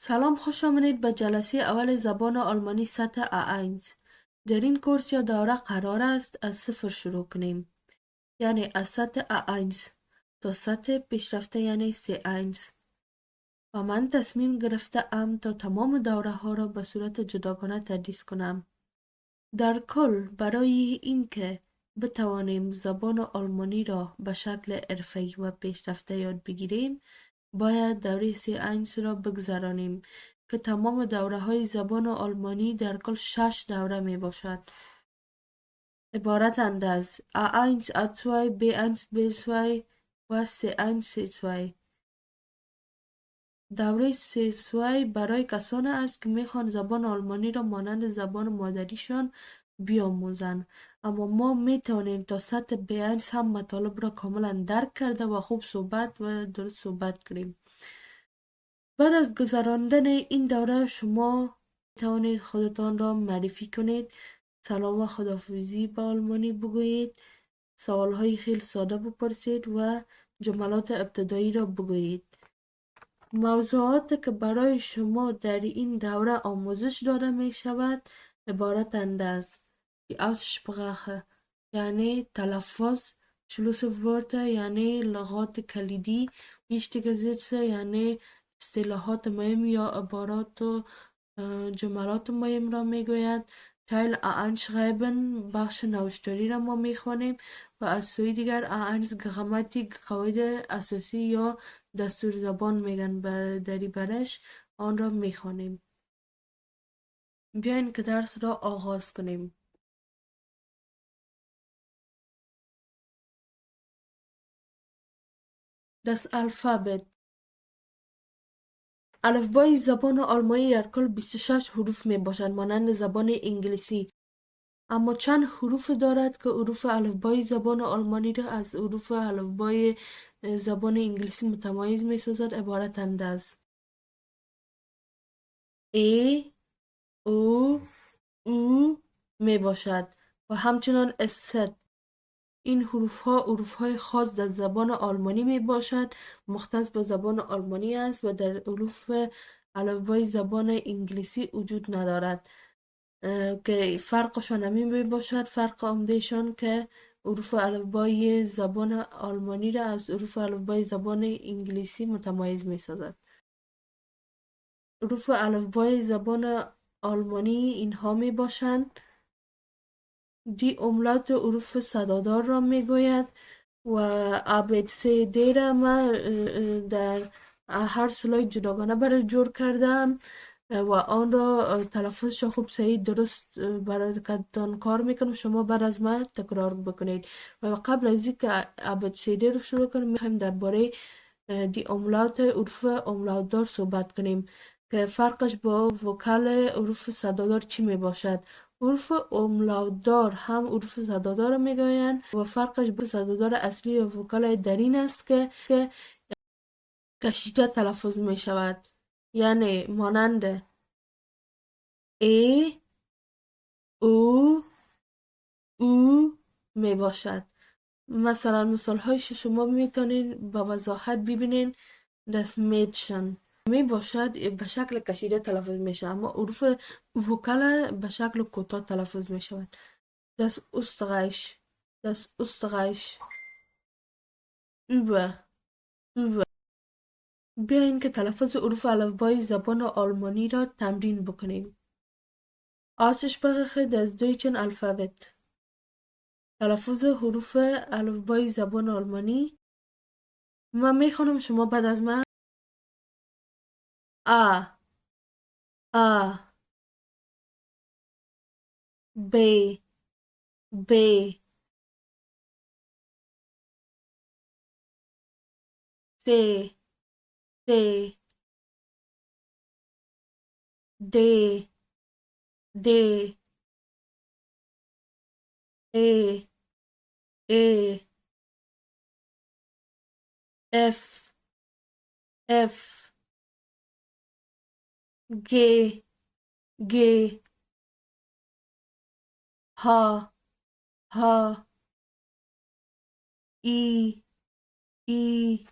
سلام، خوش آمدید به جلسه اول زبان آلمانی سطح A1. در این کورس یا دوره قرار است از صفر شروع کنیم، یعنی از سطح A1 تا سطح پیشرفته یعنی C1. و من تصمیم گرفته ام تا تمام دوره ها را به صورت جداگانه تدریس کنم. در کل برای اینکه بتوانیم زبان آلمانی را به شکل حرفه‌ای و پیشرفته یاد بگیریم، باید دوره C1 را بگذرانیم که تمام دوره های زبان آلمانی در کل 6 دوره می باشد. عبارتند از A1, A2, B1, B2 و C1, C2. دوره C2 برای کسانی است که میخوان زبان آلمانی را مانند زبان مادریشان بیاموزند، اما ما میتوانیم تا سطح B1 هم مطالب را کاملا درک کرده و خوب صحبت و درست صحبت کنیم. بعد از گذراندن این دوره شما توانید خودتان را معرفی کنید، سلام و خداحافظی به آلمانی بگویید، سوالهای خیلی ساده بپرسید و جملات ابتدایی را بگویید. موضوعاتی که برای شما در این دوره آموزش داده می شود عبارتند از die Aussprache یعنی تلفظ، Schlüsselwörter یعنی لغات کلیدی، wichtige Sätze یعنی اصطلاحات مهم یا عبارات و جملات مهم را میگوید. تایل A1 schreiben بخش نوشتاری را ما میخوانیم و از سوی دیگر A1 Grammatik قواعد اساسی یا دستور زبان میگن دری برش آن را میخوانیم. بیاین که درس را آغاز کنیم. Das Alphabet. الفبای زبان آلمانی در کل 26 حروف می باشد مانند زبان انگلیسی، اما چند حروف دارد که حروف الفبای زبان آلمانی را از حروف الفبای زبان انگلیسی متمایز می سازد. عبارتند از A، O، U می باشد و همچنان S. این حروف های خاص در زبان آلمانی می باشد، مختص به زبان آلمانی است و در حروف الفبای زبان انگلیسی وجود ندارد که فرقشان همین می باشد. فرق عمدهشان که حروف الفبای زبان آلمانی را از حروف الفبای زبان انگلیسی متمایز می سازد. حروف الفبای زبان آلمانی اینها می باشند: دی املات حروف صدادار را می گوید و ABC را من در هر سلاید جداگانه برای جور کردم و آن را تلفظش خوب صحیح درست برای کدتان کار میکنم. شما بعد از من تکرار بکنید. و قبل از اینکه ABC رو شروع کنیم میخوایم درباره دی املات حروف املات دار صحبت کنیم که فرقش با وکل حروف صدادار چی می باشد. حروف املاut دار هم حروف صدادار میگویند و فرقش با صدادار اصلی و وکل در این است که کشیده تلفظ می شود، یعنی مانند A، او، او می باشد. مثلا مثال هایش شما میتونید با وضاحت ببینید. das Mädchen می باشد به شکل کشیده تلفظ می شود، اما حروف وکل به شکل کوتاه تلفظ می شود. das Österreich، das Österreich، über، über. بیاین که تلفظ حروف الفبای زبان آلمانی را تمرین بکنیم. Aussprache des deutschen Alphabet. تلفظ حروف الفبای زبان آلمانی. من میخوانم، شما بعد از من A، A، B، B، C، C، D، D، E، E، F، F، G، G، H، H، I، I،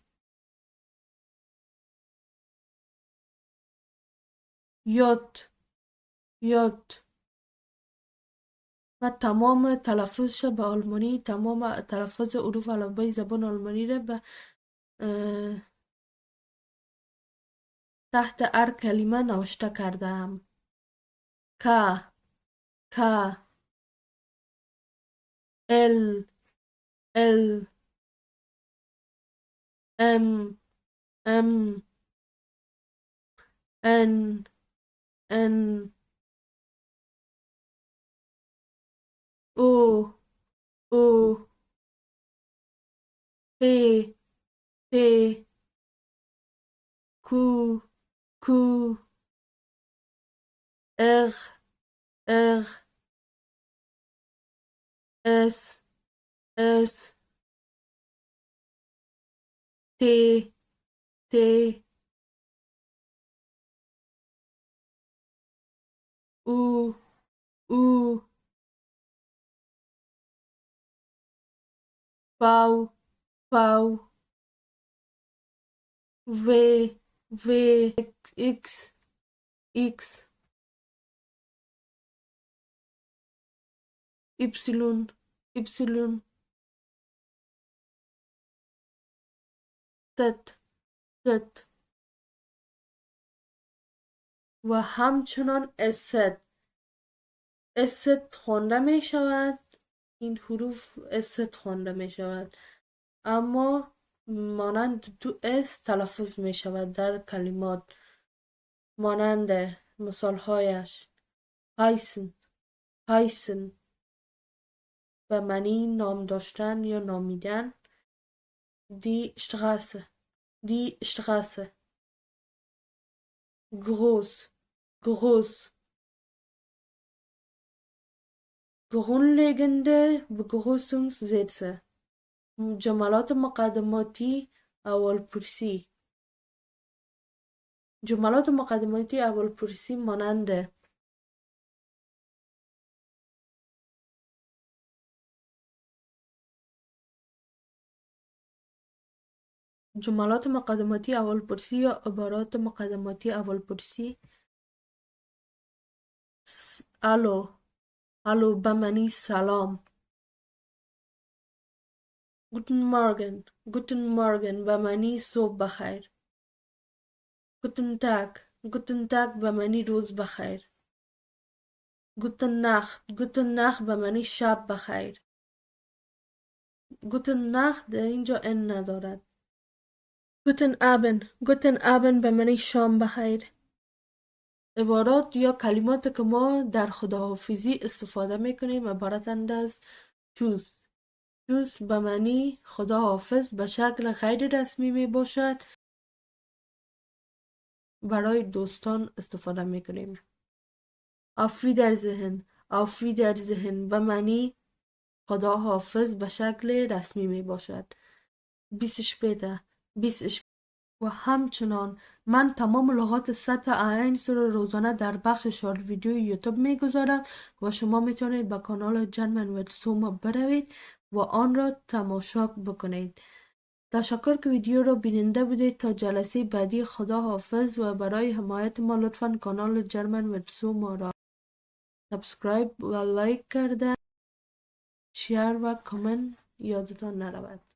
یاد یاد. و تمام تلفظش به آلمانی، تمام تلفظ حروف الفبای زبان آلمانی را به تحت هر کلمه نوشته کردم. ک ک ال ال ام ام ان ان او او پ پ کو کو اغ اغ اس اس ت ت او او پاو پاو و و اکس اکس ایپسیلون ایپسیلون تت تت. و همچنان است خوانده می شود. این حروف است خوانده می شود، اما مانند دو اس تلفظ می شود در کلمات، مانند مثال هایش: هایسن هایسن به معنی نام داشتن یا نامیدن. دی شتراسه دی شتراسه. groß groß. grundlegende Begrüßungssätze. جملات مقدماتی اولپرسی. جملات مقدماتی اولپرسی مانند: جملات مقدماتی اولپرسی یا عبارات مقدماتی اولپرسی: الو الو به معنی سلام. گوتن مارگن گوتن مارگن به معنی صبح بخیر. گوتن تاگ به معنی روز بخیر. گوتن نخت به معنی شب بخیر. گوتن نخت در اینجا ان ندارد. گوتن ابن به معنی شام بخیر. عبارات یا کلمات که ما در خداحافظی استفاده میکنیم عبارتند از چوز. چوز به معنی خداحافظ به شکل غیر رسمی می باشد. برای دوستان استفاده میکنیم. آفری در ذهن به معنی خداحافظ به شکل رسمی می باشد. بیسش پیده و همچنان من تمام لغات سطح A1 رو روزانه در بخش شارت ویدیو یوتیوب میگذارم و شما میتونید به کانال جرمن وید سوما بروید و آن را تماشا بکنید. تشکر که ویدیو رو بیننده بودید. تا جلسه بعدی خدا حافظ و برای حمایت ما لطفا کانال جرمن وید سوما را سابسکرایب و لایک کرده، شیر و کامنت یادتان نرود.